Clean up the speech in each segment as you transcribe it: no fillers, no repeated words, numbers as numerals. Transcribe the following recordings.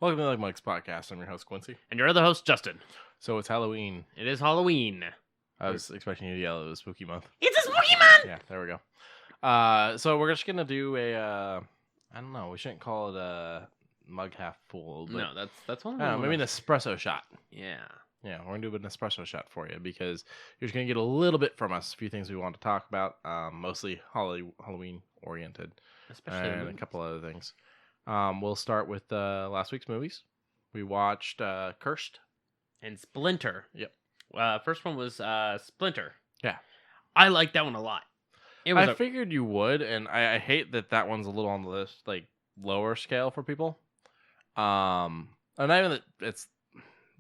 Welcome to UglyMugsPodcast. I'm your host, Quincey. And your other host, Justin. So it's Halloween. It is Halloween. I was expecting you to yell it was spooky month. It's a spooky month! Yeah, there we go. So we're just going to do I don't know, we shouldn't call it a mug half full. But, No, that's one of I don't know, maybe an espresso shot. Yeah. Yeah, we're going to do an espresso shot for you because you're just going to get a little bit from us. A few things we want to talk about, mostly Halloween oriented. Especially and a couple other things. We'll start with last week's movies. We watched Cursed. And Splinter. Yep. First one was Splinter. Yeah. I liked that one a lot. I figured you would, and I hate that one's a little on the list, like, lower scale for people. And not even that it's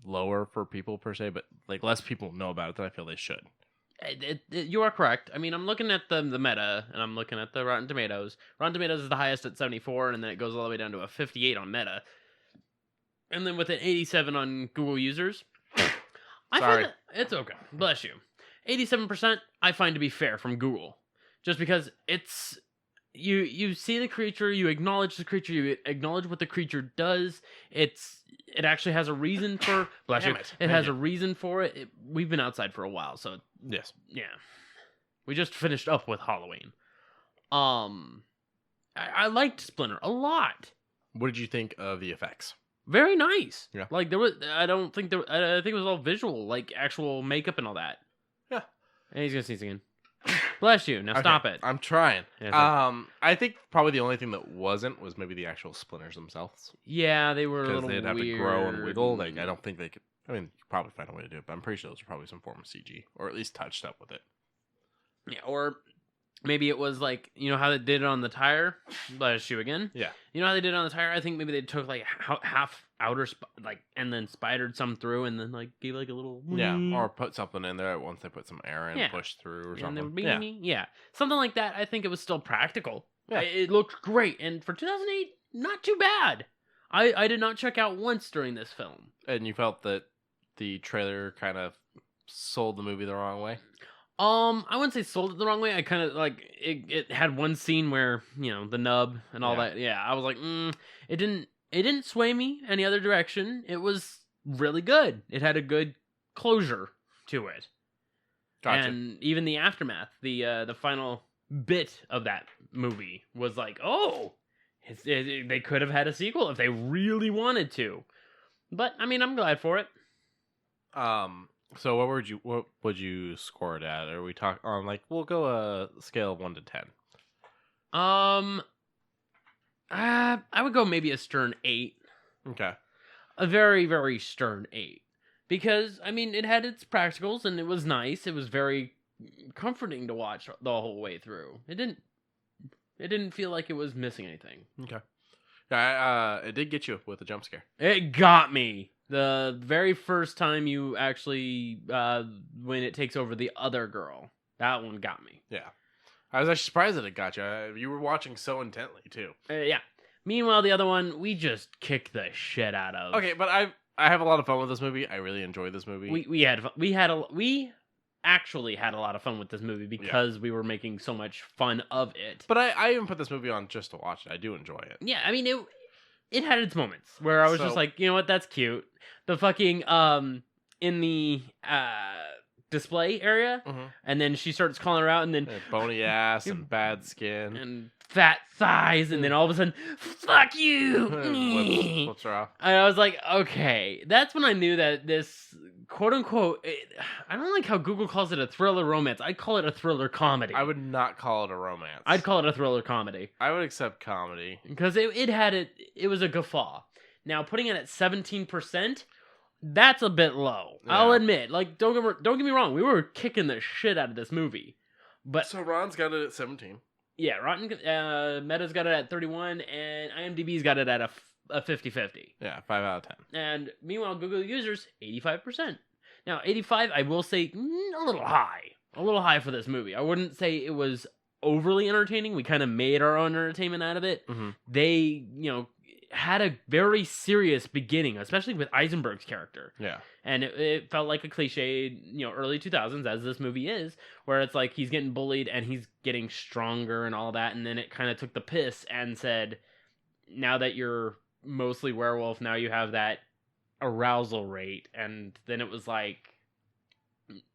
lower for people per se, but like less people know about it than I feel they should. You are correct. I mean, I'm looking at the meta, and I'm looking at the Rotten Tomatoes. Rotten Tomatoes is the highest at 74, and then it goes all the way down to a 58 on Meta. And then with an 87 on Google users. Sorry. It's okay. Bless you. 87% I find to be fair from Google. Just because it's... You see the creature, you acknowledge the creature, you acknowledge what the creature does. It actually has a reason for... Bless you. It has a reason for it. We've been outside for a while, so... Yes. Yeah. We just finished up with Halloween. I liked Splinter a lot. What did you think of the effects? Very nice. Yeah. Like, I think it was all visual, like actual makeup and all that. Yeah. And he's gonna sneeze again. Bless you. Now stop it. I'm trying. Yeah, I think probably the only thing that wasn't was maybe the actual splinters themselves. Yeah, they were a little weird. Because they'd have to grow and wiggle. Like, I don't think they could... I mean, you could probably find a way to do it, but I'm pretty sure those are probably some form of CG. Or at least touched up with it. Yeah, or maybe it was like, you know how they did it on the tire? Bless you again. Yeah. You know how they did it on the tire? I think maybe they took like half outer, and then spidered some through, and then like gave like a little... Yeah, or put something in there once they put some air in, push through or something. And yeah, something like that. I think it was still practical. Yeah. It looked great, and for 2008, not too bad. I did not check out once during this film. And you felt that the trailer kind of sold the movie the wrong way? I wouldn't say sold it the wrong way. I kind of like it had one scene where, you know, the nub and all that. Yeah, I was like, it didn't sway me any other direction. It was really good. It had a good closure to it. Gotcha. And even the aftermath, the final bit of that movie was like, oh, they could have had a sequel if they really wanted to. But I mean, I'm glad for it. So what would you score it at? Are we talk on like we'll go a scale of 1 to 10? I would go maybe a stern 8. Okay. A very, very stern 8. Because I mean, it had its practicals and it was nice. It was very comforting to watch the whole way through. It didn't feel like it was missing anything. Okay. Yeah, it did get you with a jump scare. It got me. The very first time you actually, when it takes over the other girl, that one got me. Yeah. I was actually surprised that it got you. You were watching so intently, too. Yeah. Meanwhile, the other one, we just kicked the shit out of. Okay, but I have a lot of fun with this movie. I really enjoyed this movie. We actually had a lot of fun with this movie because we were making so much fun of it. But I even put this movie on just to watch it. I do enjoy it. Yeah, I mean, it had its moments where I was just like, you know what, that's cute. The fucking, in the, display area, and then she starts calling her out, and then... bony ass and bad skin. And fat thighs, and then all of a sudden, fuck you! Flips her off. And I was like, okay. That's when I knew that this, quote-unquote... I don't like how Google calls it a thriller romance. I'd call it a thriller comedy. I would not call it a romance. I'd call it a thriller comedy. I would accept comedy. Because it was a guffaw. Now, putting it at 17%... That's a bit low. Yeah. I'll admit. Like, don't get me wrong. We were kicking the shit out of this movie. But so Ron's got it at 17. Yeah, Meta's got it at 31, and IMDb's got it at a 50-50. Yeah, 5 out of 10. And meanwhile, Google users, 85%. Now, 85, I will say, a little high. A little high for this movie. I wouldn't say it was overly entertaining. We kind of made our own entertainment out of it. Mm-hmm. They, had a very serious beginning, especially with Eisenberg's character. Yeah. And it felt like a cliche, early 2000s, as this movie is, where it's like he's getting bullied and he's getting stronger and all that, and then it kind of took the piss and said, now that you're mostly werewolf. Now you have that arousal rate, and then it was like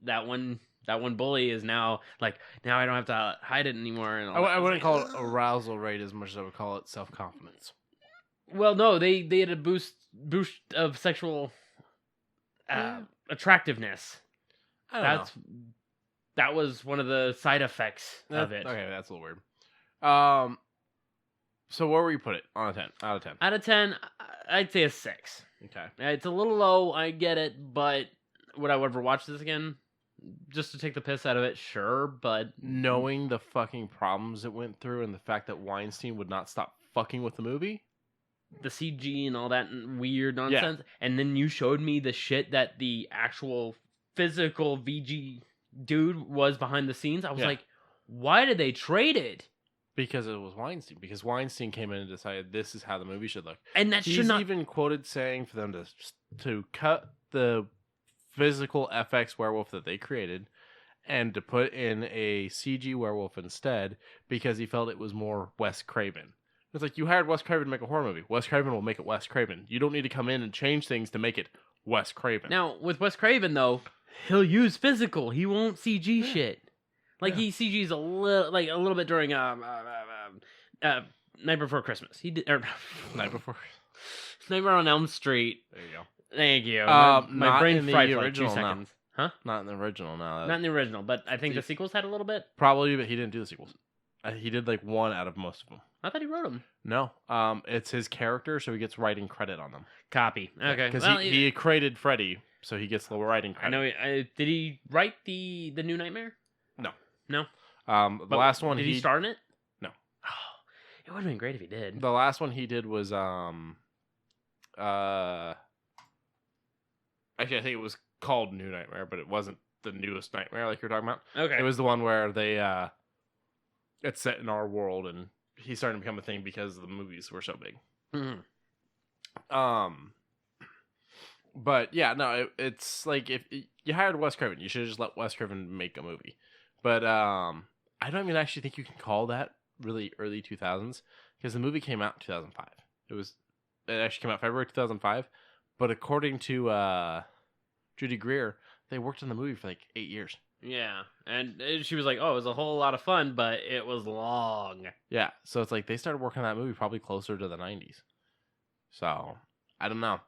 that one bully is now like, now I don't have to hide it anymore. And all that. I wouldn't It's call like, it arousal rate as much as I would call it self-confidence. Well, no, they had a boost of sexual attractiveness. I don't know. That was one of the side effects of it. Okay, that's a little weird. So where would you put it on a 10? Out of 10? Out of 10, I'd say a 6. Okay. It's a little low, I get it, but would I ever watch this again? Just to take the piss out of it, sure, but... Knowing the fucking problems it went through and the fact that Weinstein would not stop fucking with the movie? The CG and all that weird nonsense. Yeah. And then you showed me the shit that the actual physical VG dude was behind the scenes. I was like, why did they trade it? Because it was Weinstein. Because Weinstein came in and decided this is how the movie should look. And that should not... He's even quoted saying for them to cut the physical FX werewolf that they created and to put in a CG werewolf instead because he felt it was more Wes Craven. It's like, you hired Wes Craven to make a horror movie. Wes Craven will make it Wes Craven. You don't need to come in and change things to make it Wes Craven. Now, with Wes Craven, though, he'll use physical. He won't CG shit. Like, he CG's a little bit during Night Before Christmas. He did... Nightmare on Elm Street. There you go. Thank you. My brain fried for like 2 original, seconds. Huh? Not in the original, no. Not in the original, but I think the sequels had a little bit. Probably, but he didn't do the sequels. He did like one out of most of them. I thought he wrote them. No, it's his character, so he gets writing credit on them. Copy. Okay, because he created Freddy, so he gets the writing credit. I know. Did he write the new Nightmare? No. The last one did he star in it? No. Oh, it would have been great if he did. The last one he did was actually I think it was called New Nightmare, but it wasn't the newest Nightmare like you're talking about. Okay. It was the one where they it's set in our world and he's starting to become a thing because the movies were so big. Mm-hmm. But yeah, no, it's like if you hired Wes Craven, you should have just let Wes Craven make a movie. But I don't even actually think you can call that really early 2000s because the movie came out in 2005. It actually came out February 2005, but according to Judy Greer, they worked on the movie for like 8 years. Yeah, and she was like, "Oh, it was a whole lot of fun, but it was long." Yeah, so it's like they started working on that movie probably closer to the 90s. So I don't know.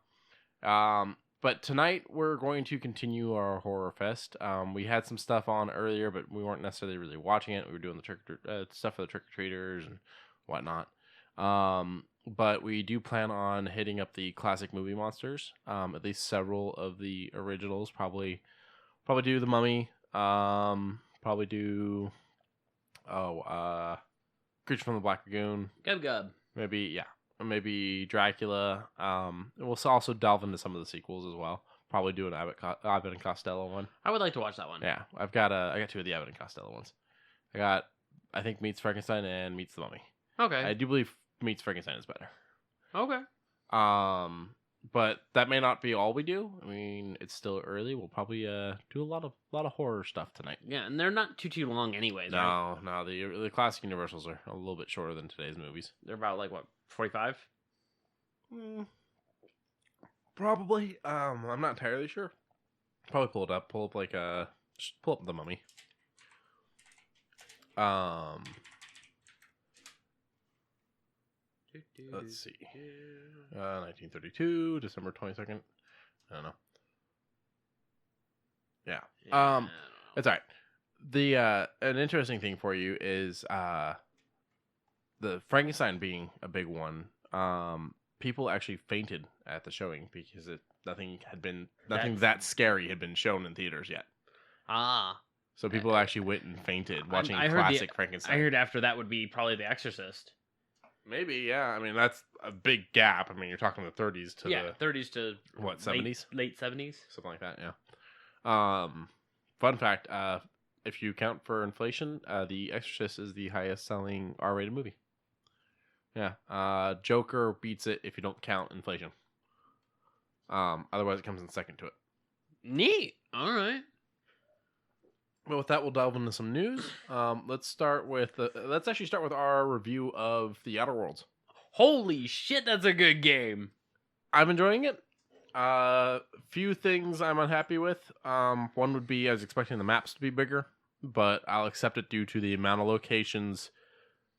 But tonight we're going to continue our horror fest. We had some stuff on earlier, but we weren't necessarily really watching it. We were doing the stuff for the trick or treaters and whatnot. But we do plan on hitting up the classic movie monsters. At least several of the originals. Probably do the Mummy. Probably do Creature from the Black Lagoon. Gub. Maybe Dracula. And we'll also delve into some of the sequels as well. Probably do an Abbott and Costello one. I would like to watch that one. Yeah, I got 2 of the Abbott and Costello ones. I think Meets Frankenstein and Meets the Mummy. Okay. I do believe Meets Frankenstein is better. Okay. But that may not be all we do. I mean, it's still early. We'll probably do a lot of horror stuff tonight. Yeah, and they're not too long anyways. No, the classic Universals are a little bit shorter than today's movies. They're about like what, 45? Probably. I'm not entirely sure. Probably pull it up. Pull up just pull up the Mummy. Let's see. 1932, December 22nd. I don't know. Yeah. It's all right. The an interesting thing for you is the Frankenstein being a big one. People actually fainted at the showing because nothing that scary had been shown in theaters yet. So people actually went and fainted watching classic Frankenstein. I heard after that would be probably The Exorcist. Maybe, yeah. I mean, that's a big gap. I mean, you're talking the 30s to the 30s to what, 70s? Late 70s, something like that. Yeah. Fun fact: if you count for inflation, The Exorcist is the highest selling R-rated movie. Yeah. Joker beats it if you don't count inflation. Otherwise, it comes in second to it. Neat. All right. Well, with that, we'll delve into some news. Let's actually start with our review of The Outer Worlds. Holy shit, that's a good game. I'm enjoying it. Few things I'm unhappy with. One would be I was expecting the maps to be bigger, but I'll accept it due to the amount of locations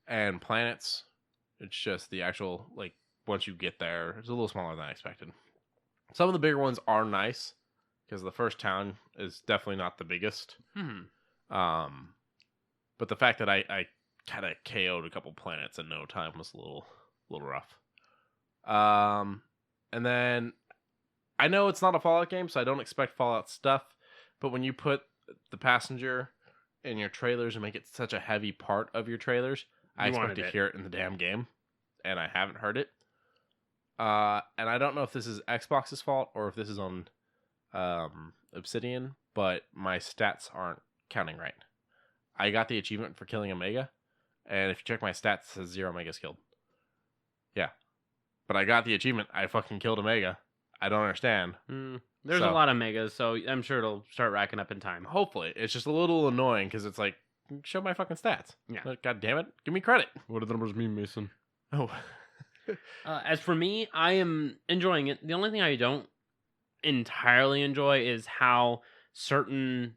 and planets. It's just the actual, like, once you get there, it's a little smaller than I expected. Some of the bigger ones are nice, because the first town is definitely not the biggest. But the fact that I kind of KO'd a couple planets in no time was a little rough. And then I know it's not a Fallout game, so I don't expect Fallout stuff. But when you put the passenger in your trailers and make it such a heavy part of your trailers, I expect to hear it in the damn game, and I haven't heard it. And I don't know if this is Xbox's fault or if this is on Obsidian, but my stats aren't counting right. I got the achievement for killing a mega, and if you check my stats, it says 0 megas killed. Yeah. But I got the achievement. I fucking killed a mega. I don't understand. There's a lot of megas, so I'm sure it'll start racking up in time. Hopefully. It's just a little annoying because it's like, show my fucking stats. Yeah. Like, God damn it. Give me credit. What do the numbers mean, Mason? Oh. As for me, I am enjoying it. The only thing I don't entirely enjoy is how certain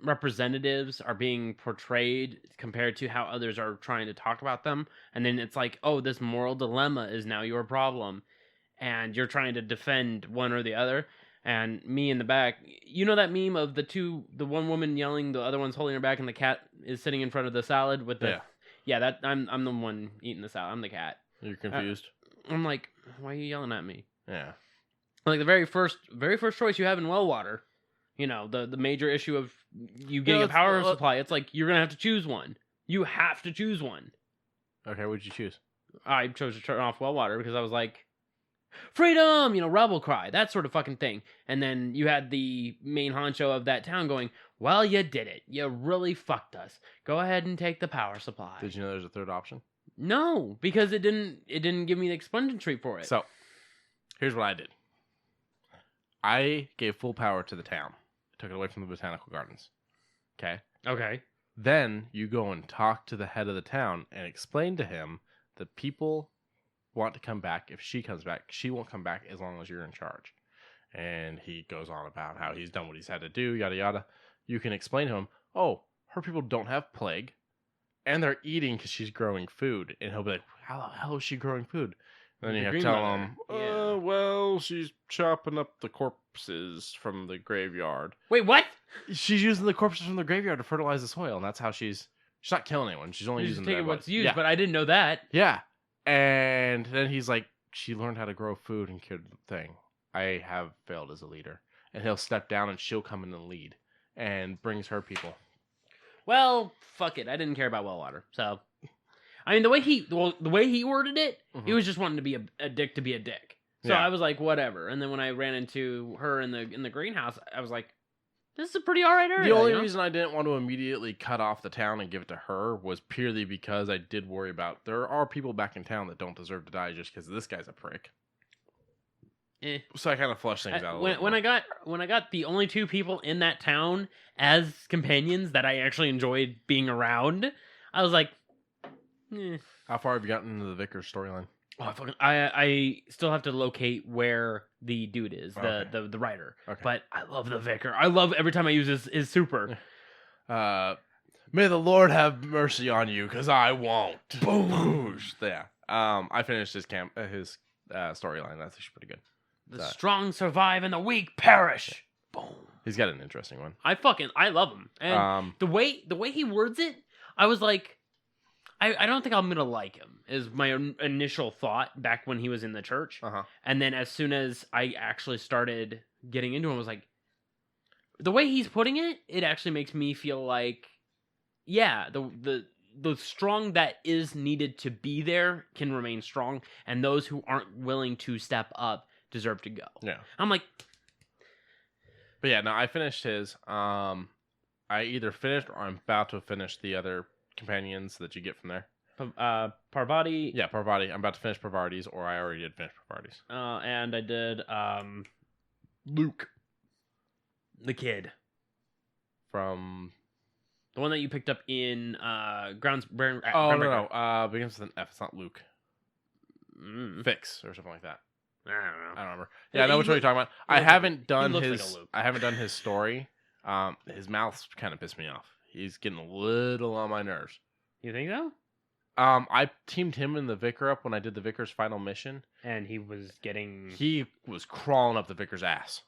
representatives are being portrayed compared to how others are trying to talk about them. And then it's like, oh, this moral dilemma is now your problem. And you're trying to defend one or the other. And me in the back, you know that meme of the one woman yelling, the other one's holding her back, and the cat is sitting in front of the salad with the... Yeah, that I'm the one eating the salad. I'm the cat. You're confused? I'm like, why are you yelling at me? Yeah. Like the very first choice you have in well water, you know, the major issue of you getting a power supply, it's like you're going to have to choose one. You have to choose one. Okay, what'd you choose? I chose to turn off well water because I was like, freedom, you know, rebel cry, that sort of fucking thing. And then you had the main honcho of that town going, well, you did it. You really fucked us. Go ahead and take the power supply. Did you know there's a third option? No, because it didn't give me the expungement tree for it. So, here's what I did. I gave full power to the town. I took it away from the botanical gardens. Okay? Okay. Then you go and talk to the head of the town and explain to him that people want to come back. If she comes back, she won't come back as long as you're in charge. And he goes on about how he's done what he's had to do, yada yada. You can explain to him, oh, her people don't have plague, and they're eating because she's growing food. And he'll be like, how the hell is she growing food? And then you have to tell him, well, she's chopping up the corpses from the graveyard. Wait, what? She's using the corpses from the graveyard to fertilize the soil, and that's how she's not killing anyone. She's only using taking what's used, but I didn't know that. Yeah. And then he's like, she learned how to grow food and cured the thing. I have failed as a leader. And he'll step down and she'll come in and lead and brings her people. Well, fuck it. I didn't care about well water. So, I mean, the way he worded it, he was just wanting to be a dick to be a dick. So I was like, whatever. And then when I ran into her in the greenhouse, I was like, this is a pretty alright area. The only reason I didn't want to immediately cut off the town and give it to her was purely because I did worry about there are people back in town that don't deserve to die just because this guy's a prick. So I kind of flushed things out. When I got the only two people in that town as companions that I actually enjoyed being around, I was like, How far have you gotten into the Vickers storyline? Oh, I still have to locate where the dude is, the writer. Okay. But I love the Vicar. I love every time I use his super. May the Lord have mercy on you, because I won't. Boom. Yeah. I finished his storyline. That's actually pretty good. The strong survive and the weak perish. Boom. He's got an interesting one. I love him. And the way he words it, I was like, I don't think I'm gonna like him, is my initial thought back when he was in the church. And then as soon as I actually started getting into him, I was like, the way he's putting it, it actually makes me feel like, yeah, the strong that is needed to be there can remain strong, and those who aren't willing to step up deserve to go. Yeah. I'm like, but yeah, no, I finished his. I either finished or I'm about to finish the other companions that you get from there. Parvati. Yeah, Parvati. I'm about to finish Parvati's, or I already did finish Parvati's. And I did Luke, the kid from the one that you picked up in Grounds. No. Begins with an F. It's not Luke. Fix or something like that. I don't know. I don't remember. Yeah, I know which one you're talking about. I haven't done his. Luke. I haven't done his story. His mouth's kind of pissed me off. He's getting a little on my nerves. You think so? I teamed him and the Vicar up when I did the Vicar's final mission. And he was getting... He was crawling up the Vicar's ass.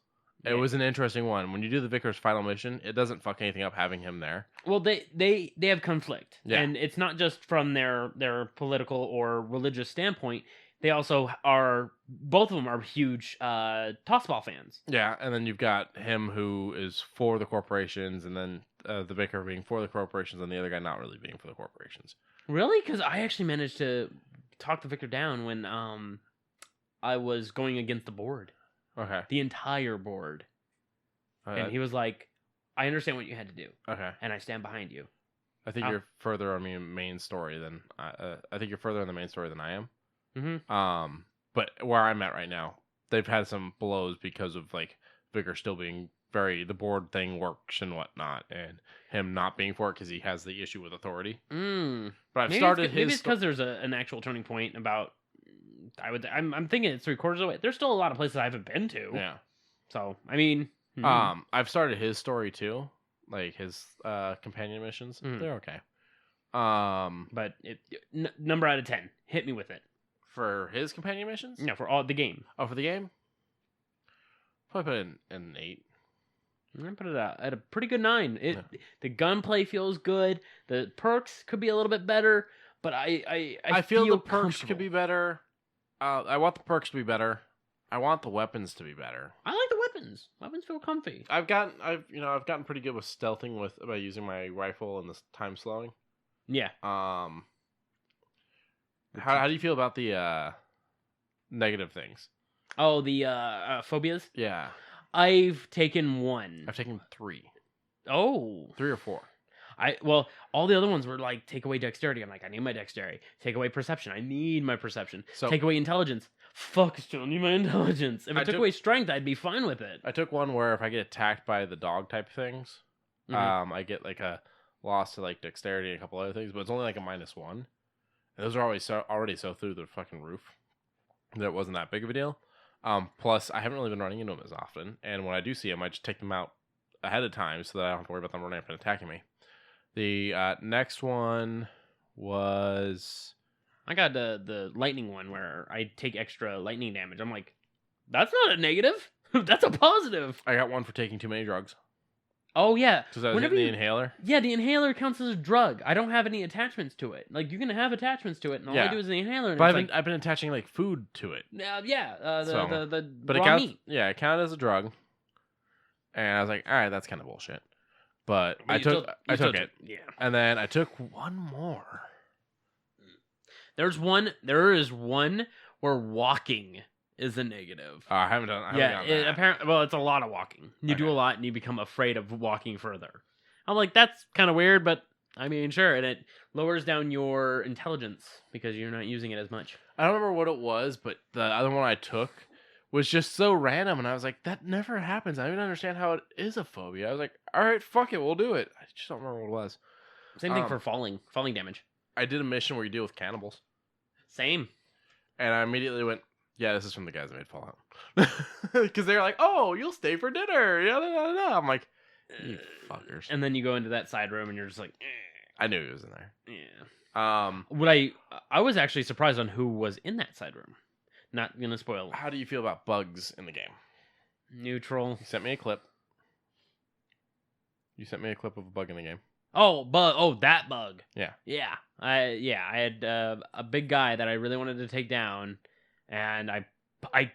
Yeah. It was an interesting one. When you do the Vicar's final mission, it doesn't fuck anything up having him there. Well, they have conflict. Yeah. And it's not just from their political or religious standpoint. They also are... Both of them are huge tossball fans. Yeah, and then you've got him who is for the corporations, and then the Vicar being for the corporations, and the other guy not really being for the corporations. Really? Because I actually managed to talk the Vicar down when I was going against the board. Okay. The entire board. And he was like, I understand what you had to do. Okay. And I stand behind you. I think you're further on the main story than... I think you're further on the main story than I am. Mm-hmm. But where I'm at right now, they've had some blows because of, like, Vicar still being the board thing works and whatnot, and him not being for it because he has the issue with authority. But I've started his... Maybe it's because there's an actual turning point about... I'm thinking it's 3/4 away. There's still a lot of places I haven't been to. Yeah. So, I mean... I've started his story, too. Like, his companion missions. They're okay. But number out of 10. Hit me with it. For his companion missions? No, for all the game. Oh, for the game? Probably put it in an 8. I'm gonna put it at a pretty good 9. The gunplay feels good. The perks could be a little bit better, but I feel the perks could be better. I want the perks to be better. I want the weapons to be better. I like the weapons. Weapons feel comfy. I've gotten pretty good with stealthing by using my rifle and the time slowing. Yeah. How do you feel about the negative things? Oh, the phobias? Yeah. I've taken 1. I've taken 3. Oh. 3 or 4. All the other ones were like, take away dexterity. I'm like, I need my dexterity. Take away perception. I need my perception. So, take away intelligence. Fuck, still need my intelligence. If I took away strength, I'd be fine with it. I took one where if I get attacked by the dog type things, I get like a loss to like dexterity and a couple other things, but it's only like a -1. And those are already so through the fucking roof that it wasn't that big of a deal. Plus, I haven't really been running into them as often, and when I do see them, I just take them out ahead of time so that I don't have to worry about them running up and attacking me. The next one was... I got the lightning one where I take extra lightning damage. I'm like, that's not a negative. That's a positive. I got one for taking too many drugs. Oh, yeah. Because I was hitting the inhaler. Yeah, the inhaler counts as a drug. I don't have any attachments to it. Like, you can have attachments to it, and all I do is the inhaler. And but I've been attaching, like, food to it. The but raw it counts, meat. Yeah, it counted as a drug. And I was like, all right, that's kind of bullshit. But I took it. Yeah. And then I took one more. There is one where walking is a negative. I haven't done. Apparently, it's a lot of walking. You do a lot, and you become afraid of walking further. I'm like, that's kind of weird, but I mean, sure. And it lowers down your intelligence because you're not using it as much. I don't remember what it was, but the other one I took was just so random, and I was like, that never happens. I don't even understand how it is a phobia. I was like, all right, fuck it, we'll do it. I just don't remember what it was. Same thing for falling damage. I did a mission where you deal with cannibals. Same. And I immediately went, yeah, this is from the guys that made Fallout. Because they're like, oh, you'll stay for dinner. Yeah, I'm like, you fuckers. And then you go into that side room and you're just like, I knew he was in there. Yeah. I was actually surprised on who was in that side room. Not gonna spoil. How do you feel about bugs in the game? Neutral. You sent me a clip. of a bug in the game. Oh, bug! Oh, that bug. Yeah. Yeah. I had a big guy that I really wanted to take down, and I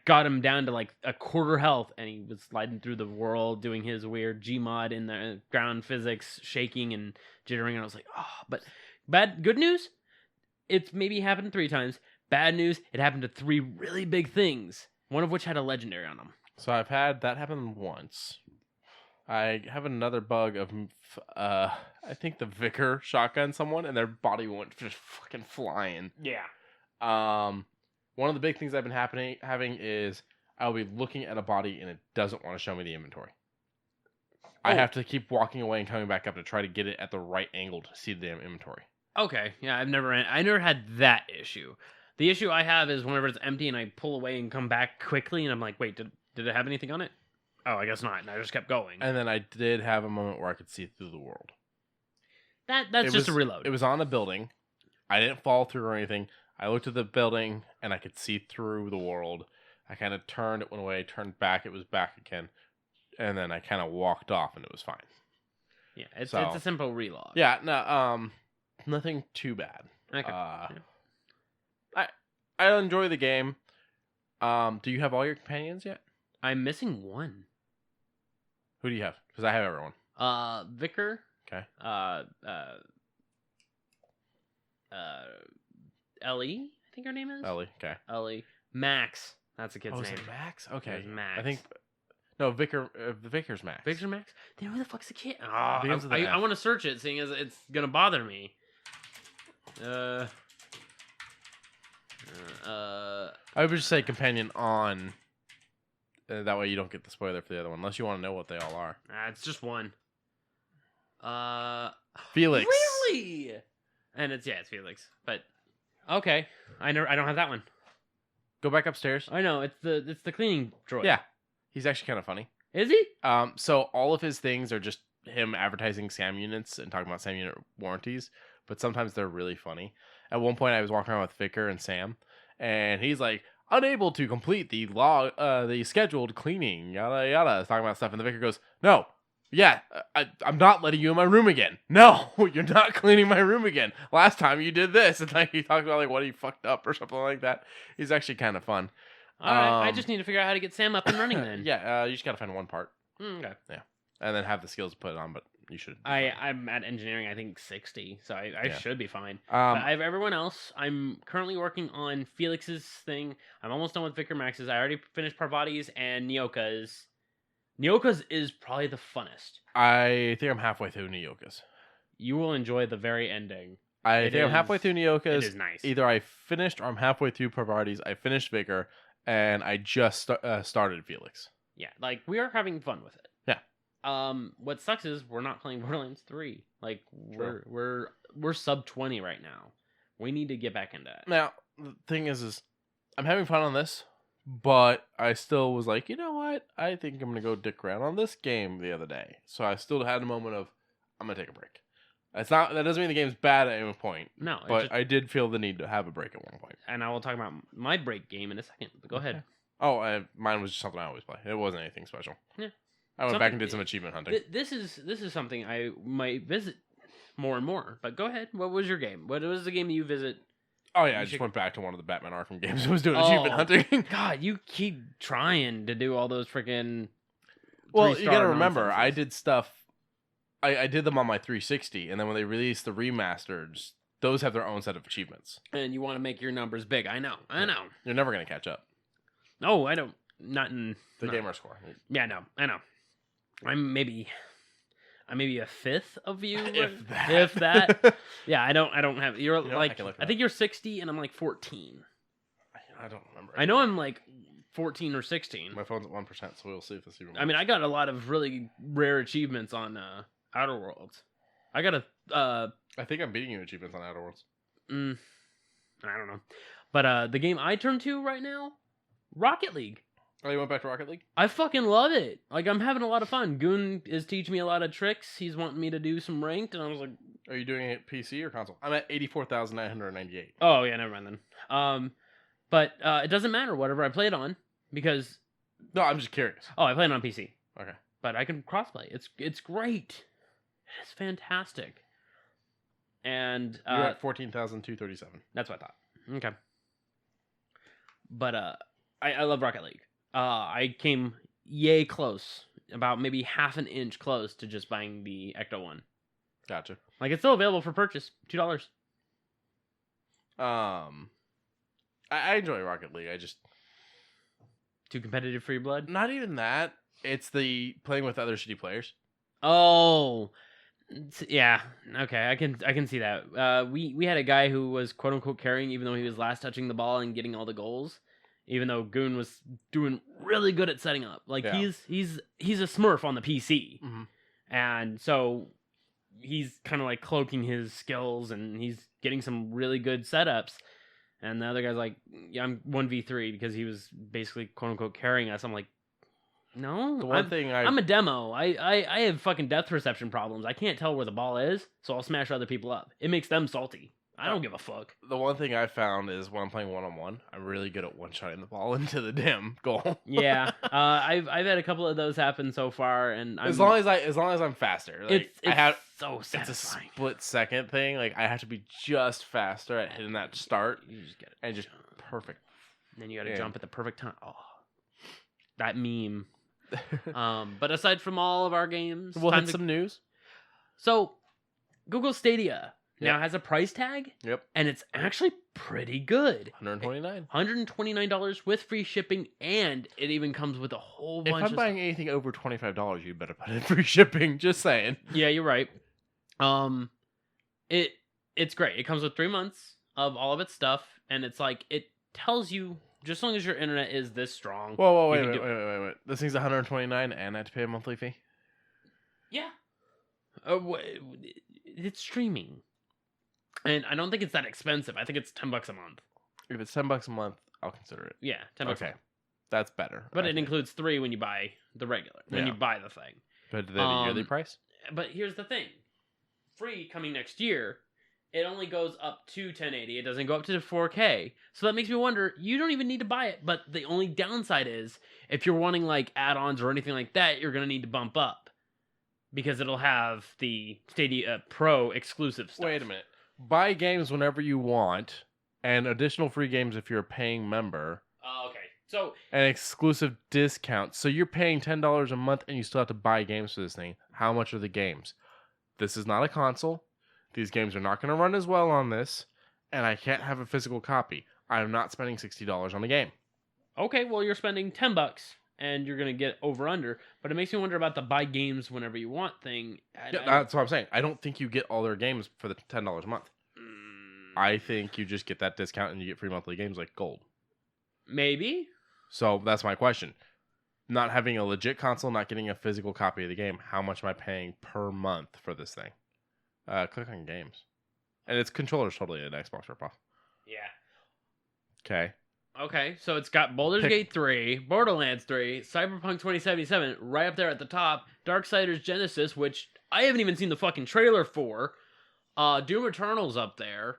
got him down to like a quarter health, and he was sliding through the world doing his weird Gmod in the ground physics, shaking and jittering, and I was like, oh, but good news, it's maybe happened 3 times. Bad news, it happened to 3 really big things, one of which had a legendary on them. So I've had that happen once. I have another bug of, I think the Vicar shotgun someone, and their body went just fucking flying. Yeah. One of the big things I've been having is I'll be looking at a body and it doesn't want to show me the inventory. I have to keep walking away and coming back up to try to get it at the right angle to see the damn inventory. Okay, yeah, I never had that issue. The issue I have is whenever it's empty and I pull away and come back quickly, and I'm like, wait, did it have anything on it? Oh, I guess not. And I just kept going. And then I did have a moment where I could see through the world. That's just a reload. It was on a building. I didn't fall through or anything. I looked at the building and I could see through the world. I kind of turned, it went away, turned back, it was back again. And then I kind of walked off and it was fine. Yeah, it's a simple relog. Yeah, no, nothing too bad. Okay. I enjoy the game. Do you have all your companions yet? I'm missing one. Who do you have? Because I have everyone. Vicar. Okay. Ellie, I think her name is. Ellie. Okay. Ellie. Max. That's the kid's Is name. it Max? Okay. It was Max. I think. No, Vicar's Max. Vicar's Max? Then who the fuck's the kid? Oh, Begins with an I F. want to search it, seeing as it's gonna bother me. I would just say companion on. That way you don't get the spoiler for the other one, unless you want to know what they all are. It's just one. Felix. Really? And it's Felix. But okay, I don't have that one. Go back upstairs. I know it's the cleaning droid. Yeah, he's actually kind of funny. Is he? So all of his things are just him advertising SAM units and talking about SAM unit warranties, but sometimes they're really funny. At one point, I was walking around with Vicar and Sam, and he's like, unable to complete the scheduled cleaning, yada yada, talking about stuff, and the Vicar goes, no, yeah, I'm not letting you in my room again. No, you're not cleaning my room again. Last time you did this, and like he talked about like what he fucked up or something like that. He's actually kind of fun. All right, I just need to figure out how to get Sam up and running then. Yeah, you just gotta find one part. Okay. Yeah, and then have the skills to put it on, but you should. I'm at engineering, I think 60, so I should be fine. But I have everyone else. I'm currently working on Felix's thing. I'm almost done with Vicar Max's. I already finished Parvati's and Nyoka's. Nyoka's is probably the funnest. I think I'm halfway through Nyoka's. You will enjoy the very ending. I think I'm halfway through Nyoka's. It is nice. Either I finished or I'm halfway through Parvati's. I finished Vicar, and I just started Felix. Yeah, like we are having fun with it. Yeah. What sucks is we're not playing Borderlands 3. Like we're sub 20 right now. We need to get back into it. Now the thing is I'm having fun on this, but I still was like, you know what? I think I'm gonna go dick around on this game the other day. So I still had a moment of I'm gonna take a break. That doesn't mean the game's bad at any point. No, but I did feel the need to have a break at one point. And I will talk about my break game in a second. But go ahead. Oh, mine was just something I always play. It wasn't anything special. Yeah. I went back and did some achievement hunting. This is something I might visit more and more. But go ahead. What was your game? What was the game that you visit? Oh yeah, I just went back to one of the Batman Arkham games. I was doing achievement hunting. God, you keep trying to do all those freaking. Well, you gotta remember, nonsenses. I did stuff. I did them on my 360, and then when they released the remasters, those have their own set of achievements. And you want to make your numbers big. I know. You're never gonna catch up. No, I don't. Not in the gamer score. Yeah, no, I know. I'm maybe a fifth of you, if that. Yeah, I don't have. You're like I think you're 60, and I'm like 14. I don't remember. I know I'm like 14 or 16. My phone's at 1%, so we'll see if this even works. I mean, I got a lot of really rare achievements on Outer Worlds. I got a. I think I'm beating you in achievements on Outer Worlds. I don't know, but the game I turn to right now, Rocket League. Oh, you went back to Rocket League? I fucking love it. Like, I'm having a lot of fun. Goon is teaching me a lot of tricks. He's wanting me to do some ranked, and I was like... Are you doing it PC or console? I'm at 84,998. Oh, yeah, never mind then. But it doesn't matter whatever I play it on, because... No, I'm just curious. Oh, I play it on PC. Okay. But I can crossplay. It's great. It's fantastic. And... You're at 14,237. That's what I thought. Okay. But I love Rocket League. I came yay close, about maybe half an inch close to just buying the Ecto one. Gotcha. Like, it's still available for purchase, $2. I enjoy Rocket League. I just too competitive for your blood. Not even that. It's the playing with other shitty players. Oh, yeah. Okay, I can see that. We had a guy who was quote unquote carrying, even though he was last touching the ball and getting all the goals. Even though Goon was doing really good at setting up, like he's a Smurf on the PC, and so he's kind of like cloaking his skills, and he's getting some really good setups. And the other guy's like, yeah, I'm 1v3 because he was basically quote unquote carrying us. I'm like, no, The one thing I'm a demo. I have fucking depth perception problems. I can't tell where the ball is, so I'll smash other people up. It makes them salty. I don't give a fuck. The one thing I found is when I'm playing 1-on-1, I'm really good at one-shotting the ball into the damn goal. Yeah, I've had a couple of those happen so far, and as long as I'm faster, like it's so it's a satisfying. split-second thing. Like I have to be just faster at hitting that start, You just get it, and just perfect. And then you got to jump at the perfect time. Oh, that meme. But aside from all of our games, We'll hit some news. So, Google Stadia now has a price tag. Yep. And it's actually pretty good. $129. $129 with free shipping, and it even comes with a whole bunch If I'm buying anything over $25, you better put in free shipping. Just saying. Yeah, you're right. It's great. It comes with 3 months of all of its stuff, and it's like it tells you just as long as your internet is this strong. Whoa, wait. This thing's $129 and I have to pay a monthly fee? Yeah. It's streaming. And I don't think it's that expensive. I think it's $10 a month. If it's $10 a month, I'll consider it. Yeah, $10 a month. That's better. But it includes 3 when you buy the regular, when you buy the thing. But do they have a yearly price? But here's the thing. Free coming next year, it only goes up to 1080. It doesn't go up to 4K. So that makes me wonder, you don't even need to buy it. But the only downside is, if you're wanting like add-ons or anything like that, you're going to need to bump up. Because it'll have the Stadia Pro exclusive stuff. Wait a minute. Buy games whenever you want, and additional free games if you're a paying member. Okay. So, and exclusive discounts. So you're paying $10 a month and you still have to buy games for this thing. How much are the games? This is not a console. These games are not going to run as well on this, and I can't have a physical copy. I'm not spending $60 on a game. Okay, well, you're spending $10 and you're going to get over under, but it makes me wonder about the buy games whenever you want thing. That's what I'm saying. I don't think you get all their games for the $10 a month. I think you just get that discount and you get free monthly games like gold. Maybe. So that's my question. Not having a legit console, not getting a physical copy of the game, how much am I paying per month for this thing? Click on games. And its controller's totally an Xbox ripoff. Yeah. Okay, so it's got Baldur's Gate 3, Borderlands 3, Cyberpunk 2077 right up there at the top, Darksiders Genesis, which I haven't even seen the fucking trailer for, Doom Eternal's up there,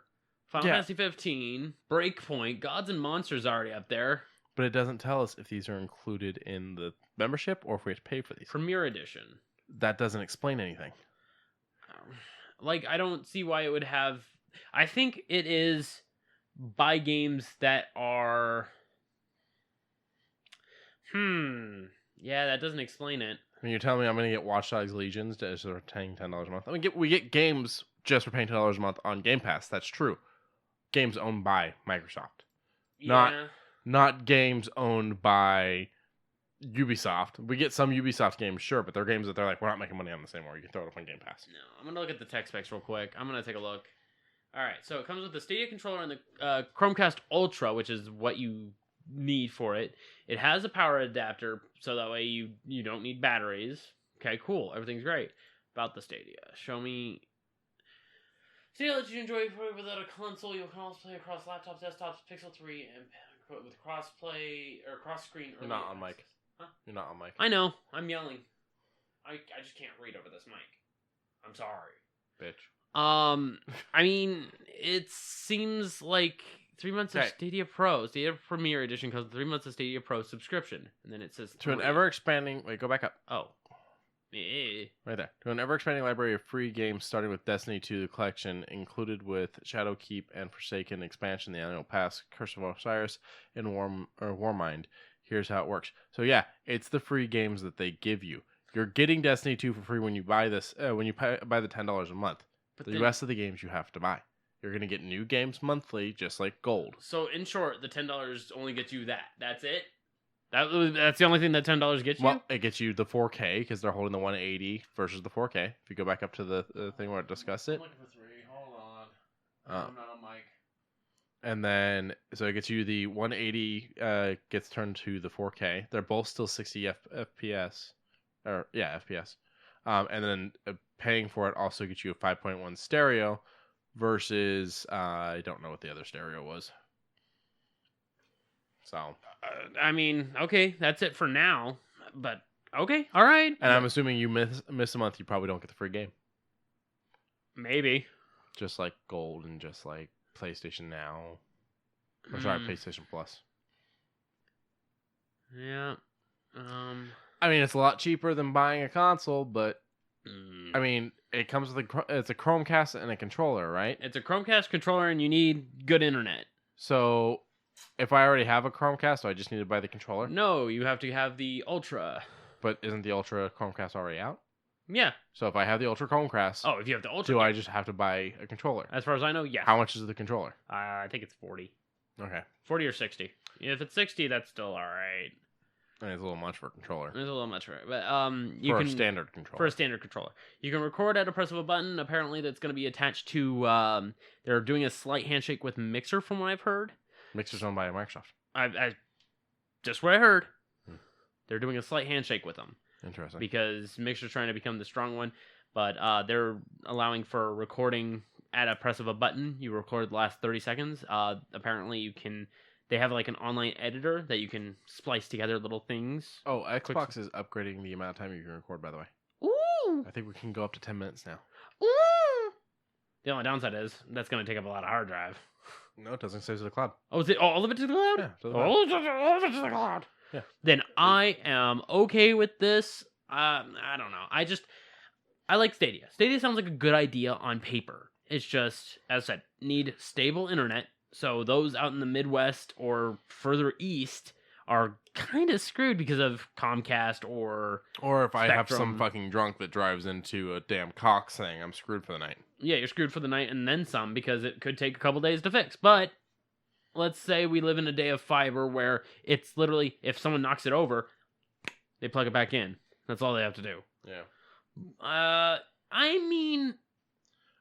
Final Fantasy 15, Breakpoint, Gods and Monsters already up there. But it doesn't tell us if these are included in the membership or if we have to pay for these. Premier Edition. That doesn't explain anything. Like, I don't see why it would have... I think it is buy games that are... Yeah, that doesn't explain it. When you're telling me I'm going to get Watch Dogs Legions just for paying $10 a month. I mean, we get games just for paying $10 a month on Game Pass. That's true. Games owned by Microsoft. Yeah. Not games owned by Ubisoft. We get some Ubisoft games, sure, but they're games that they're like, we're not making money on this anymore. You can throw it up on Game Pass. No, I'm going to look at the tech specs real quick. I'm going to take a look. All right, so it comes with the Stadia controller and the Chromecast Ultra, which is what you need for it. It has a power adapter, so that way you don't need batteries. Okay, cool. Everything's great about the Stadia. Show me... Stadia lets you enjoy without a console. You can also play across laptops, desktops, Pixel 3, and with cross-play or cross-screen. You're not on mic. Huh? You're not on mic. I know. I'm yelling. I just can't read over this mic. I'm sorry. Bitch. I mean, it seems like 3 months of Stadia Pro. Stadia Premier Edition comes with 3 months of Stadia Pro subscription. And then it says... To an ever-expanding... Wait, go back up. Oh. Right there. To an ever-expanding library of free games starting with Destiny 2, the collection, included with Shadowkeep and Forsaken expansion, the annual pass, Curse of Osiris, and Warmind. Here's how it works. So yeah, it's the free games that they give you. You're getting Destiny 2 for free when you buy this. When you buy the $10 a month. But the rest of the games you have to buy. You're gonna get new games monthly, just like gold. So in short, the $10 only gets you that. That's it. That's the only thing that $10 gets you? Well, it gets you the 4K because they're holding the 180 versus the 4K. If you go back up to the thing where it discussed it. I'm looking for 3. Hold on. I'm not on mic. And then, so it gets you the 180 gets turned to the 4K. They're both still 60 FPS. FPS. And then paying for it also gets you a 5.1 stereo versus, I don't know what the other stereo was. So, I mean, okay, that's it for now. But okay, all right. and I'm assuming you miss a month, you probably don't get the free game. Maybe. Just like Gold and just like PlayStation Now. Or sorry, PlayStation Plus. Yeah. I mean, it's a lot cheaper than buying a console, but I mean, it comes with it's a Chromecast and a controller, right? It's a Chromecast controller, and you need good internet. So, if I already have a Chromecast, do I just need to buy the controller? No, you have to have the Ultra. But isn't the Ultra Chromecast already out? Yeah. So if I have the Ultra Chromecast, Oh, if you have the Ultra, do I just have to buy a controller? as far as I know, yes. How much is the controller? I think it's 40. Okay. 40 or 60. If it's 60, that's still all right. And it's a little much for a controller. It's a little much for it, but For a standard controller. For a standard controller, you can record at a press of a button. Apparently, that's going to be attached to. They're doing a slight handshake with Mixer, from what I've heard. Mixer's owned by Microsoft. I just what I heard. They're doing a slight handshake with them. Interesting. Because Mixer's trying to become the strong one, but they're allowing for recording at a press of a button. You record the last 30 seconds. Apparently, you can. They have like an online editor that you can splice together little things. Oh, Xbox is upgrading the amount of time you can record, by the way. Ooh! I think we can go up to 10 minutes now. Ooh! The only downside is that's going to take up a lot of hard drive. No, it doesn't save to the cloud. Oh, is it all of it to the cloud? Yeah, to the cloud. All of it to the cloud. Yeah. Then I am okay with this. I don't know. I like Stadia. Stadia sounds like a good idea on paper. It's just, as I said, need stable internet. So those out in the Midwest or further east are kind of screwed because of Comcast or if I have Spectrum. some fucking drunk that drives into a damn Cox thing, I'm screwed for the night. Yeah, you're screwed for the night and then some because it could take a couple days to fix. But let's say we live in a day of fiber where it's literally, if someone knocks it over, they plug it back in. That's all they have to do. Yeah. I mean,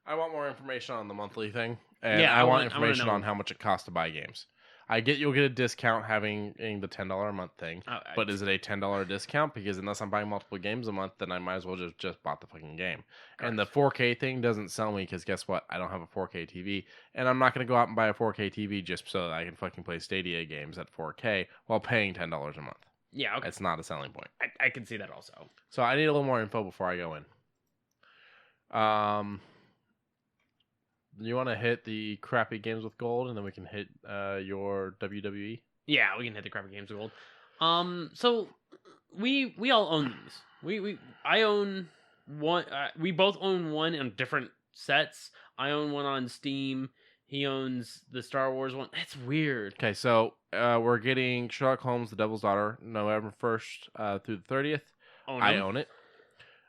I want more information on the monthly thing. And Yeah, I want I wanna information know. on how much it costs to buy games. I get you'll get a discount having the $10 a month thing. But is it a $10 discount? Because unless I'm buying multiple games a month, then I might as well just bought the fucking game. And the 4K thing doesn't sell me because guess what? I don't have a 4K TV. And I'm not going to go out and buy a 4K TV just so that I can fucking play Stadia games at 4K while paying $10 a month. yeah, okay. It's not a selling point. I can see that also. So I need a little more info before I go in. You want to hit the crappy games with gold, and then we can hit your WWE? Yeah, we can hit the crappy games of gold. So we all own these. I own one. We both own one in different sets. I own one on Steam. He owns the Star Wars one. That's weird. Okay, so we're getting Sherlock Holmes: The Devil's Daughter, November 1st through the 30th. I own it.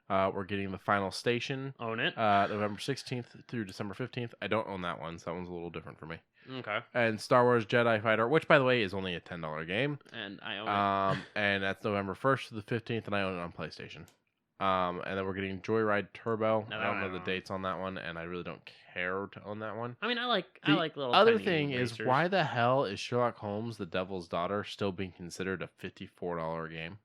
We're getting The Final Station. Own it. November 16th through December 15th. I don't own that one, so that one's a little different for me. Okay. And Star Wars Jedi Fighter, which, by the way, is only a $10 game. And I own it. And that's November 1st to the 15th, and I own it on PlayStation. And then we're getting Joyride Turbo. No, I don't know the dates on that one, and I really don't care to own that one. I mean, I like little. Other tiny thing is, racers. why the hell is Sherlock Holmes: The Devil's Daughter still being considered a $54 game?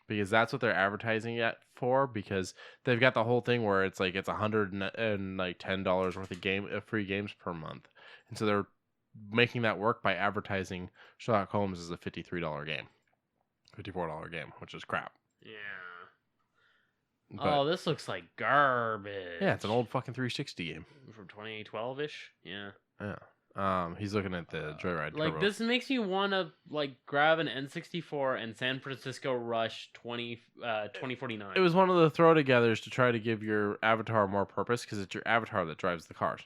Because that's what they're advertising it for. Because they've got the whole thing where it's like it's $110 worth of free games per month, and so they're making that work by advertising Sherlock Holmes as a $53 game, $54 game, which is crap. Yeah. But, This looks like garbage. yeah, it's an old fucking 360 game from 2012-ish. Yeah. Yeah. He's looking at the Joyride Like Turbo. this makes you want to like grab an N64 and San Francisco Rush 2049. It was one of the throw-togethers to try to give your avatar more purpose because it's your avatar that drives the cars.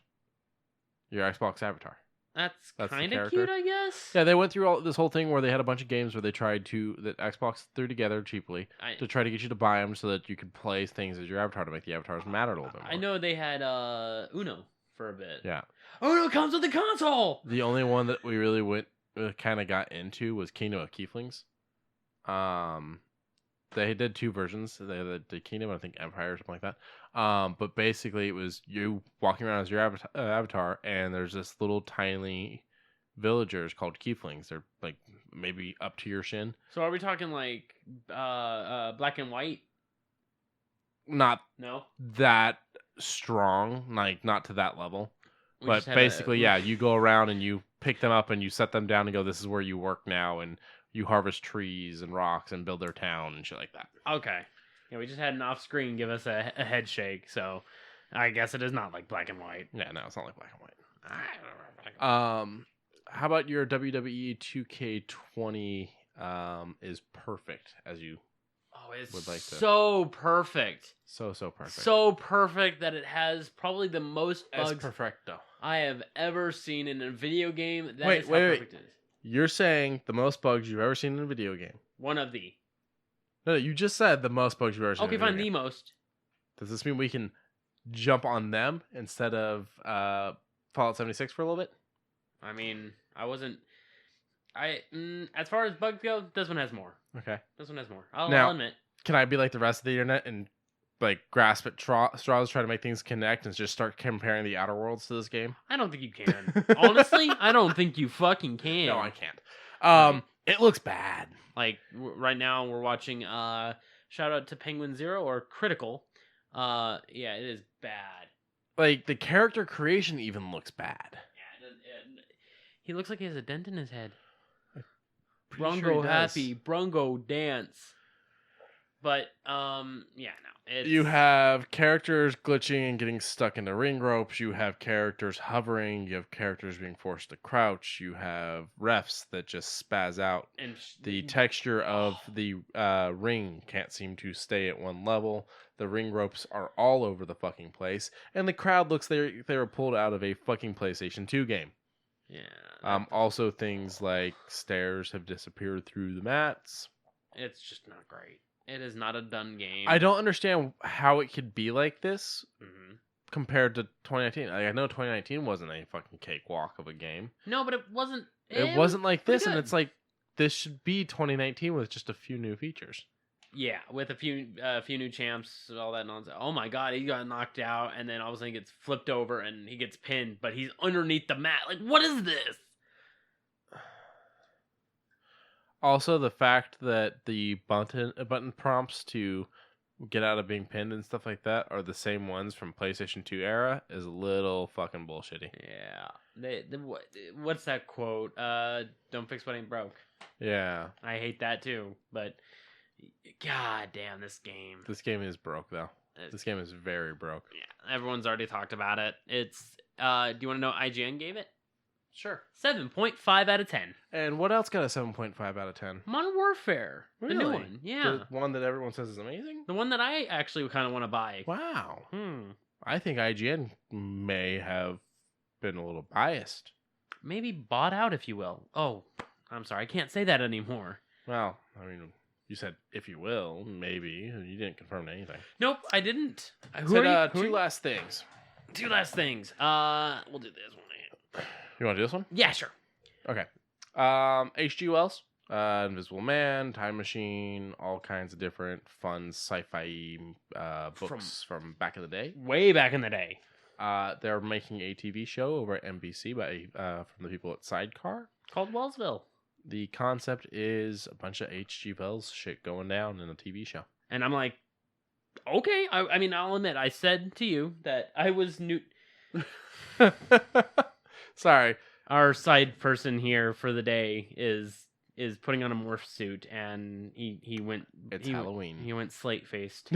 Your Xbox avatar. That's the kind of character. cute, I guess. Yeah, they went through this whole thing where they had a bunch of games where they tried that Xbox threw together cheaply to try to get you to buy them so that you could play things as your avatar to make the avatars matter a little bit more. I know they had Uno for a bit. Yeah. Uno comes with the console! The only one that we really kind of got into was Kingdom of Keeflings. They did two versions. They had the Kingdom, I think Empire or something like that. But basically, it was you walking around as your avatar, and there's this little tiny villagers called Keeflings. They're like maybe up to your shin. So are we talking like black and white? Not No. that strong, like not to that level. We But just had basically, yeah, you go around and you pick them up and you set them down and go, this is where you work now, and you harvest trees and rocks and build their town and shit like that. Okay. Yeah, we just had an off-screen give us a head shake, so I guess it is not like black and white. Yeah, no, it's not like black and white. How about your WWE 2K20 is perfect as you Oh, it's would like to. so perfect. So perfect. So perfect that it has probably the most bugs As perfecto. I have ever seen in a video game. That Wait, is how perfect it is. You're saying the most bugs you've ever seen in a video game. One of the. No, you just said the most bugs you've ever seen Okay, in a video fine, game. the most. Does this mean we can jump on them instead of Fallout 76 for a little bit? I mean, as far as bugs go, this one has more. Okay. This one has more. Now- I'll admit. Can I be like the rest of the internet and like grasp at straws, try to make things connect, and just start comparing the Outer Worlds to this game? I don't think you can. Honestly, I don't think you fucking can. No, I can't. It looks bad. Like right now, we're watching. Shout out to Penguin Zero or Critical. Yeah, it is bad. Like the character creation even looks bad. Yeah, he looks like he has a dent in his head. Pretty Brungo sure he does. happy, Brungo dance. But yeah, no. It's... You have characters glitching and getting stuck into ring ropes. You have characters hovering. You have characters being forced to crouch. You have refs that just spaz out. and The texture of the ring can't seem to stay at one level. The ring ropes are all over the fucking place, and the crowd looks they were pulled out of a fucking PlayStation 2 game. Yeah. Also, things like stairs have disappeared through the mats. It's just not great. It is not a done game. I don't understand how it could be like this hmm compared to 2019. Like, I know 2019 wasn't a fucking cakewalk of a game. No, but it wasn't. It wasn't like pretty this, and good. it's like this should be 2019 with just a few new features. Yeah, with a few new champs, all that nonsense. Oh my god, he got knocked out, and then all of a sudden he gets flipped over and he gets pinned, but he's underneath the mat. Like, what is this? Also, the fact that the button prompts to get out of being pinned and stuff like that are the same ones from PlayStation 2 era is a little fucking bullshitty. Yeah. What's that quote? Don't fix what ain't broke. Yeah. I hate that too, but god damn this game. This game is broke, though. This game is very broke. Yeah, everyone's already talked about it. It's do you want to know what IGN gave it? Sure. 7.5 out of 10. And what else got a 7.5 out of 10? Modern Warfare. The new Really? one. Yeah. The one that everyone says is amazing? The one that I actually kind of want to buy. Wow. Hmm. I think IGN may have been a little biased. Maybe bought out, if you will. Oh, I'm sorry. I can't say that anymore. Well, I mean, you said, if you will, maybe. You didn't confirm anything. Nope, I didn't. Said, two last things. Two last things. We'll do this one. You want to do this one? Yeah, sure. Okay. H.G. Wells, Invisible Man, Time Machine, all kinds of different fun sci-fi books from back in the day. Way back in the day. They're making a TV show over at NBC from the people at Sidecar. Called Wellsville. The concept is a bunch of H.G. Wells shit going down in a TV show. And I'm like, okay. I mean, I'll admit, I said to you that I was new. Sorry. Our side person here for the day is putting on a morph suit, and he went. It's Halloween. He went slate faced.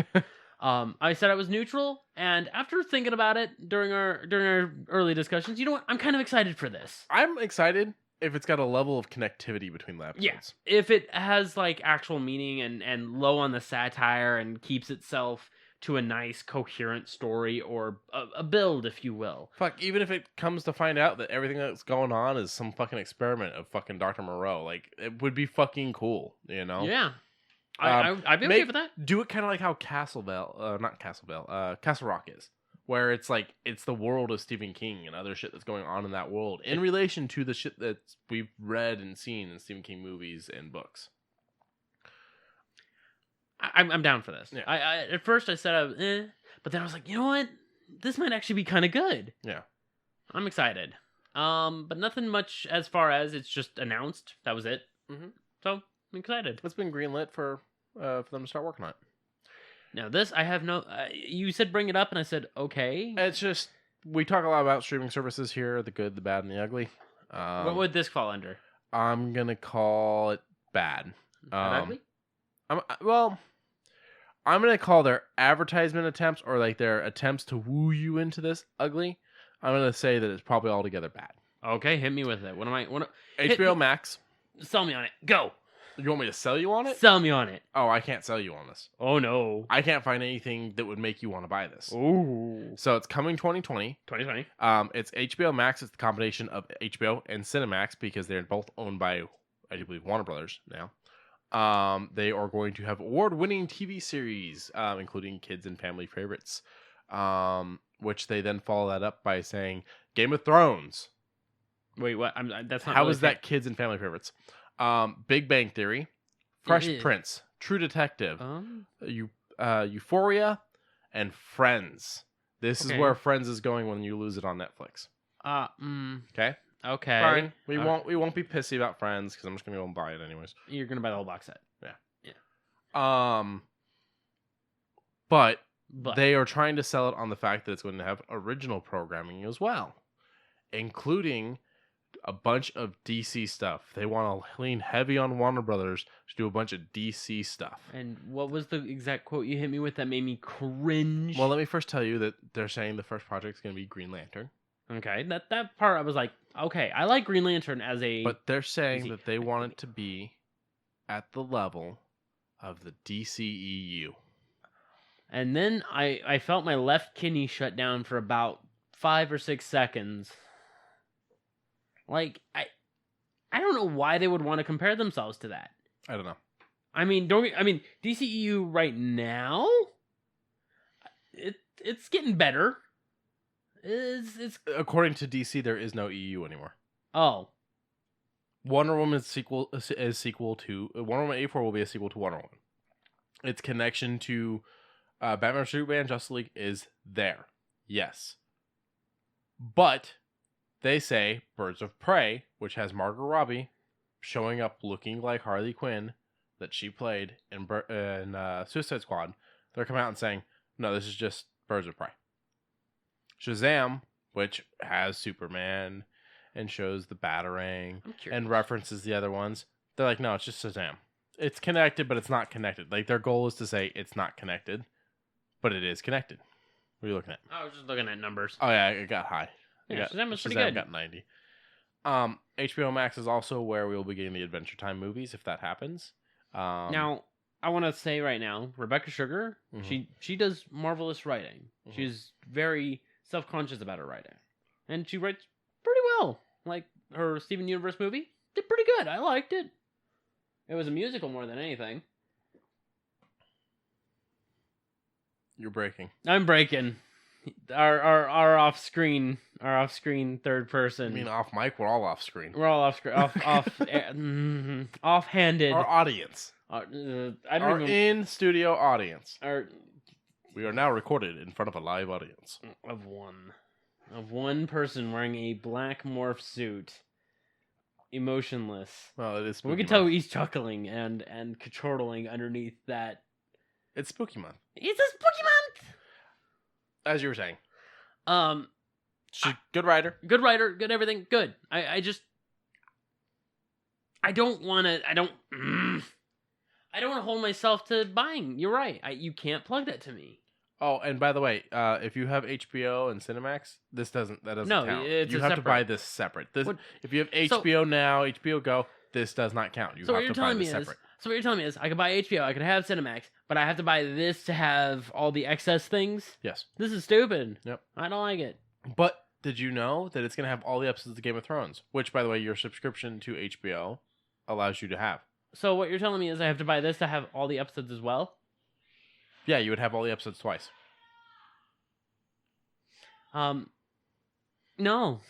I said I was neutral, and after thinking about it during our early discussions, you know what? I'm kind of excited for this. I'm excited if it's got a level of connectivity between the episodes. Yeah, if it has like actual meaning and low on the satire and keeps itself to a nice coherent story or a build, if you will. Fuck, even if it comes to find out that everything that's going on is some fucking experiment of fucking Dr. Moreau, like, it would be fucking cool, you know? Yeah. I'd be okay with that. Do it kind of like how Castle Rock is, where it's like, it's the world of Stephen King and other shit that's going on in that world in relation to the shit that we've read and seen in Stephen King movies and books. I'm down for this. Yeah. I at first I said, but then I was like, you know what? This might actually be kind of good. Yeah. I'm excited. But nothing much as far as it's just announced. That was it. Mm-hmm. So I'm excited. It's been greenlit for them to start working on it. Now this, I have no. You said bring it up, and I said okay. It's just we talk a lot about streaming services here, the good, the bad, and the ugly. What would this fall under? I'm gonna call it bad. Ugly? I'm gonna call their advertisement attempts or like their attempts to woo you into this ugly. I'm gonna say that it's probably altogether bad. Okay, hit me with it. HBO Max. Sell me on it. Go. You want me to sell you on it? Sell me on it. Oh, I can't sell you on this. Oh no. I can't find anything that would make you want to buy this. Ooh. So it's coming 2020. 2020. It's HBO Max. It's the combination of HBO and Cinemax because they're both owned by, I do believe, Warner Brothers now. They are going to have award-winning TV series, including kids and family favorites, which they then follow that up by saying Game of Thrones. Wait, what? That's not. How really is that kids and family favorites? Big Bang Theory, Fresh Prince, True Detective, Euphoria, and Friends. This is where Friends is going when you lose it on Netflix. Okay. Okay. Fine. We won't be pissy about Friends because I'm just gonna go and buy it anyways. You're gonna buy the whole box set. Yeah. But they are trying to sell it on the fact that it's going to have original programming as well, including a bunch of DC stuff. They want to lean heavy on Warner Brothers to do a bunch of DC stuff. And what was the exact quote you hit me with that made me cringe? Well, let me first tell you that they're saying the first project is going to be Green Lantern. Okay, that part I was like, okay, I like Green Lantern as a... But they're saying that they want it to be at the level of the DCEU. And then I felt my left kidney shut down for about 5 or 6 seconds. Like, I don't know why they would want to compare themselves to that. I don't know. I mean, DCEU right now, it's getting better. It's according to DC, there is no EU anymore. Oh, Wonder Woman is sequel to Wonder Woman 84 will be a sequel to Wonder Woman. Its connection to Batman Superman Justice League is there, yes, but they say Birds of Prey, which has Margot Robbie showing up looking like Harley Quinn that she played in Suicide Squad, they're coming out and saying, no, this is just Birds of Prey. Shazam, which has Superman and shows the Batarang and references the other ones, they're like, no, it's just Shazam. It's connected, but it's not connected. Like, their goal is to say it's not connected, but it is connected. What are you looking at? I was just looking at numbers. Oh, yeah, it got high. Yeah, Shazam was pretty good. Got 90. HBO Max is also where we will be getting the Adventure Time movies, if that happens. Now, I want to say right now, Rebecca Sugar, she does marvelous writing. She's very self-conscious about her writing. And she writes pretty well. Like, her Steven Universe movie did pretty good. I liked it. It was a musical more than anything. You're breaking. I'm breaking. Our off-screen third person. I mean, off mic, we're all off screen. We're all off screen, offhanded. Our audience, our in studio audience. We are now recorded in front of a live audience of one person wearing a black morph suit, emotionless. Well, it is. We can tell he's chuckling and chortling underneath that. It's spooky month. It's a spooky month. As you were saying. Good writer. Good writer. Good everything. Good. I don't want to. I don't want to hold myself to buying. You're right. You can't plug that to me. Oh, and by the way, if you have HBO and Cinemax, that doesn't count. It's you have to buy this separate. If you have HBO Now, HBO Go, this does not count. You have to buy this separate. So what you're telling me is, I could buy HBO, I could have Cinemax, but I have to buy this to have all the excess things? Yes. This is stupid. Yep. I don't like it. But did you know that it's going to have all the episodes of Game of Thrones? Which, by the way, your subscription to HBO allows you to have. So what you're telling me is I have to buy this to have all the episodes as well? Yeah, you would have all the episodes twice. No.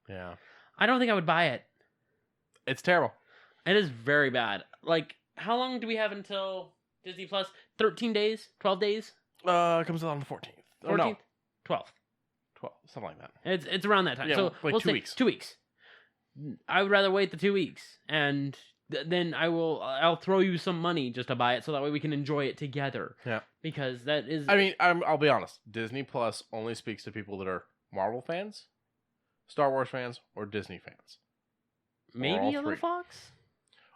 Yeah. I don't think I would buy it. It's terrible. It is very bad. Like, how long do we have until Disney Plus? 13 days? 12 days? It comes out on the 14th. 14th? No. 12th. 12, something like that. It's around that time. Yeah, so like we'll 2 say weeks. 2 weeks. I would rather wait the 2 weeks, and then I'll throw you some money just to buy it, so that way we can enjoy it together. Yeah. Because that is... I mean, I'll be honest. Disney Plus only speaks to people that are Marvel fans. Star Wars fans, or Disney fans. Maybe all on the three. Fox?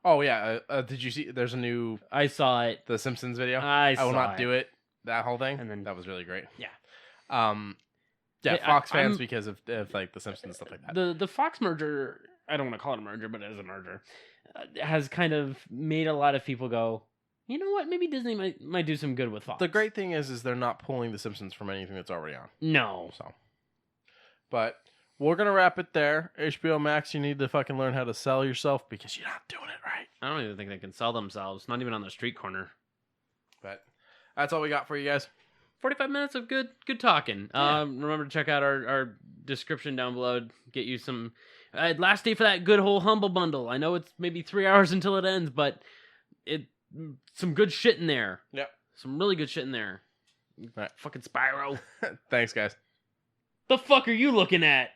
Oh yeah, did you see? There's a new I saw it. The Simpsons video. I will saw not it. do it. That whole thing, And then- that was really great. Yeah. Yeah, Yeah, Fox fans I'm- because of like the Simpsons stuff like that. The Fox merger, I don't want to call it a merger, but it is a merger, has kind of made a lot of people go, you know what? Maybe Disney might do some good with Fox. The great thing is they're not pulling the Simpsons from anything that's already on. No. So, but we're gonna wrap it there. HBO Max, you need to fucking learn how to sell yourself because you're not doing it right. I don't even think they can sell themselves, not even on the street corner. But that's all we got for you guys. 45 minutes of good talking. Yeah. Remember to check out our description down below. Get you some last day for that good whole Humble Bundle. I know it's maybe 3 hours until it ends, but some good shit in there. Yep. Some really good shit in there. Right. Fucking Spyro. Thanks, guys. The fuck are you looking at?